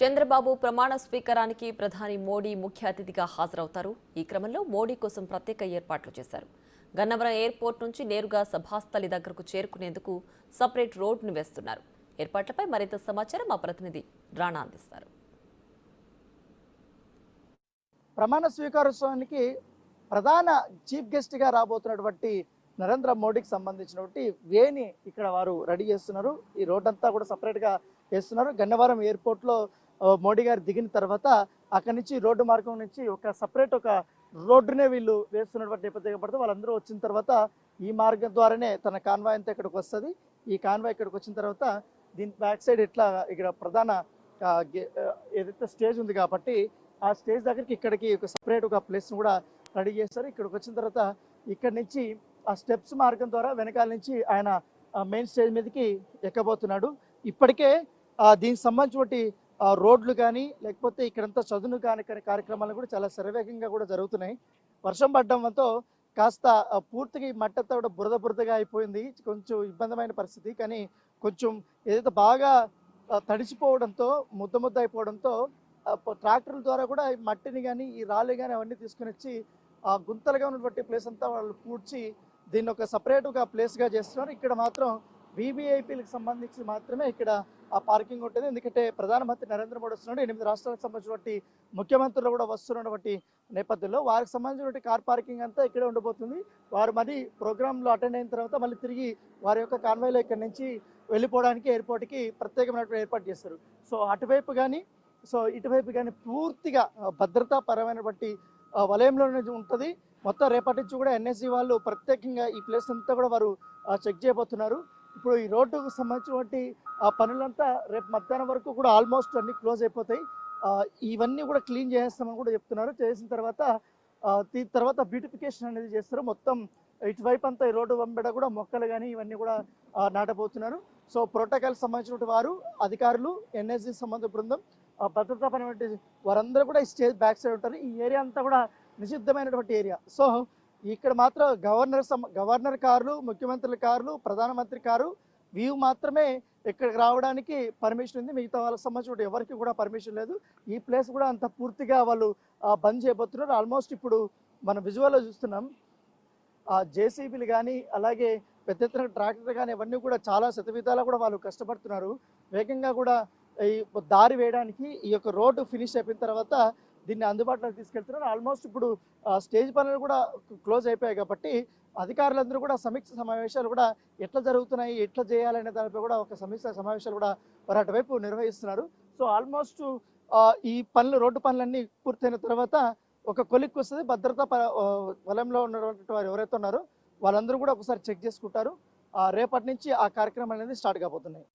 చంద్రబాబు ప్రమాణ స్వీకారానికి ప్రధాని మోడీ ముఖ్య అతిథిగా హాజరవుతారు. ఈ క్రమంలో మోడీ కోసం ప్రత్యేక ఏర్పాట్లు చేశారు. గన్నవరం ఎయిర్పోర్ట్ నుంచి నేరుగా సభాస్థలి దగ్గరకు చేరుకునేందుకు సపరేట్ రోడ్డును వేస్తున్నారు. ఏర్పాట్లపై మరింత సమాచారం మా ప్రతినిధి రాణా అందిస్తారు. ప్రమాణ స్వీకారోత్సవానికి ప్రధాన చీఫ్ గెస్ట్ గా రాబోతున్నటువంటి నరేంద్ర మోడీకి సంబంధించినటువంటి వేని ఇక్కడ వారు రెడీ చేస్తున్నారు. ఈ రోడ్ అంతా కూడా సపరేట్ గా వేస్తున్నారు. గన్నవరం ఎయిర్పోర్ట్ లో మోడీ గారు దిగిన తర్వాత అక్కడి నుంచి రోడ్డు మార్గం నుంచి ఒక సపరేట్ ఒక రోడ్డునే వీళ్ళు వేస్తున్నటువంటి నేపథ్యం పడితే వాళ్ళందరూ వచ్చిన తర్వాత ఈ మార్గం ద్వారానే తన కాన్వాయ్ అంతా ఇక్కడికి వస్తుంది. ఈ కాన్వాయ్ ఇక్కడికి వచ్చిన తర్వాత దీని బ్యాక్ సైడ్ ఇట్లా ఇక్కడ ప్రధాన ఏదైతే స్టేజ్ ఉంది కాబట్టి ఆ స్టేజ్ దగ్గరికి ఇక్కడికి ఒక సపరేట్ ఒక ప్లేస్ను కూడా రెడీ చేస్తారు. ఇక్కడికి వచ్చిన తర్వాత ఇక్కడి నుంచి ఆ స్టెప్స్ మార్గం ద్వారా వెనకాల నుంచి ఆయన మెయిన్ స్టేజ్ మీదకి ఎక్కబోతున్నాడు. ఇప్పటికే దీనికి సంబంధించి రోడ్లు కానీ లేకపోతే ఇక్కడంతా చదును కానీ కార్యక్రమాలు కూడా చాలా శరవేగంగా కూడా జరుగుతున్నాయి. వర్షం పడడంతో కాస్త పూర్తిగా ఈ మట్టంతా కూడా బురదగా అయిపోయింది. కొంచెం ఇబ్బందిమైన పరిస్థితి. కానీ కొంచెం ఏదైతే బాగా తడిసిపోవడంతో ముద్ద అయిపోవడంతో ట్రాక్టర్ల ద్వారా కూడా ఈ మట్టిని కానీ ఈ రాళ్ళు కానీ అవన్నీ తీసుకుని వచ్చి ఆ గుంతలుగా ఉన్నటువంటి ప్లేస్ అంతా వాళ్ళు పూడ్చి దీన్ని ఒక సపరేట్ ఒక ప్లేస్గా చేస్తున్నారు. ఇక్కడ మాత్రం వీవీఐపీలకు సంబంధించి మాత్రమే ఇక్కడ ఆ పార్కింగ్ ఉంటుంది. ఎందుకంటే ప్రధానమంత్రి నరేంద్ర మోడీ వస్తున్నాడు. 8 రాష్ట్రాలకు సంబంధించినటువంటి ముఖ్యమంత్రులు కూడా వస్తున్నటువంటి నేపథ్యంలో వారికి సంబంధించినటువంటి కార్ పార్కింగ్ అంతా ఇక్కడే ఉండబోతుంది. వారు మరి ప్రోగ్రాంలో అటెండ్ అయిన తర్వాత మళ్ళీ తిరిగి వారి యొక్క కాన్వాయ్లో ఇక్కడి నుంచి వెళ్ళిపోవడానికి ఎయిర్పోర్ట్కి ప్రత్యేకమైనటువంటి ఏర్పాటు చేస్తారు. సో అటువైపు కానీ ఇటువైపు కానీ పూర్తిగా భద్రతాపరమైనటువంటి వలయంలోనే ఉంటుంది. మొత్తం రేపటి నుంచి కూడా ఎన్ఎస్జీ వాళ్ళు ప్రత్యేకంగా ఈ ప్లేస్ అంతా కూడా వారు చెక్ చేయబోతున్నారు. ఇప్పుడు ఈ రోడ్డుకు సంబంధించినటువంటి పనులంతా రేపు మధ్యాహ్నం వరకు కూడా ఆల్మోస్ట్ అన్ని క్లోజ్ అయిపోతాయి. ఇవన్నీ కూడా క్లీన్ చేస్తామని కూడా చెప్తున్నారు. చేసిన తర్వాత బ్యూటిఫికేషన్ అనేది చేస్తారు. మొత్తం ఇటువైపు అంతా ఈ రోడ్డు వెంబడ కూడా మొక్కలు కానీ ఇవన్నీ కూడా నాటబోతున్నారు. సో ప్రోటోకాల్ సంబంధించిన వారు అధికారులు ఎన్ఎస్జీ సంబంధ బృందం భద్రతా పరమైనటువంటి వారందరూ కూడా ఈ స్టేజ్ బ్యాక్ సైడ్ ఉంటారు. ఈ ఏరియా అంతా కూడా నిషిద్ధమైనటువంటి ఏరియా. సో ఇక్కడ మాత్రం గవర్నర్ కార్లు, ముఖ్యమంత్రుల కార్లు, ప్రధానమంత్రి కారు వ్యూ మాత్రమే ఇక్కడికి రావడానికి పర్మిషన్ ఉంది. మిగతా వాళ్ళకి సంబంధించిన ఎవరికి కూడా పర్మిషన్ లేదు. ఈ ప్లేస్ కూడా అంత పూర్తిగా వాళ్ళు బంద్ చేయబోతున్నారు. ఆల్మోస్ట్ ఇప్పుడు మనం విజువల్లో చూస్తున్నాం. జేసీబీలు కానీ అలాగే పెద్ద ఎత్తున ట్రాక్టర్ కానీ ఇవన్నీ కూడా చాలా శతవిధాలా కూడా వాళ్ళు కష్టపడుతున్నారు. వేగంగా కూడా ఈ దారి వేయడానికి ఈ యొక్క రోడ్డు ఫినిష్ అయిపోయిన తర్వాత దీన్ని అందుబాటులోకి తీసుకెళ్తున్నారు. ఆల్మోస్ట్ ఇప్పుడు స్టేజ్ పనులు కూడా క్లోజ్ అయిపోయాయి కాబట్టి అధికారులందరూ కూడా సమీక్ష సమావేశాలు కూడా ఎట్లా జరుగుతున్నాయి, ఎట్లా చేయాలనే దానిపై కూడా ఒక సమీక్ష సమావేశాలు కూడా వారు అటువైపు నిర్వహిస్తున్నారు. సో ఆల్మోస్ట్ ఈ రోడ్డు పనులన్నీ పూర్తయిన తర్వాత ఒక కొలిక్కి వస్తుంది. భద్రతా వలయంలో ఉన్నటువంటి వారు ఎవరైతే ఉన్నారో వాళ్ళందరూ కూడా ఒకసారి చెక్ చేసుకుంటారు. రేపటి నుంచి ఆ కార్యక్రమాలు అనేది స్టార్ట్ కాబోతున్నాయి.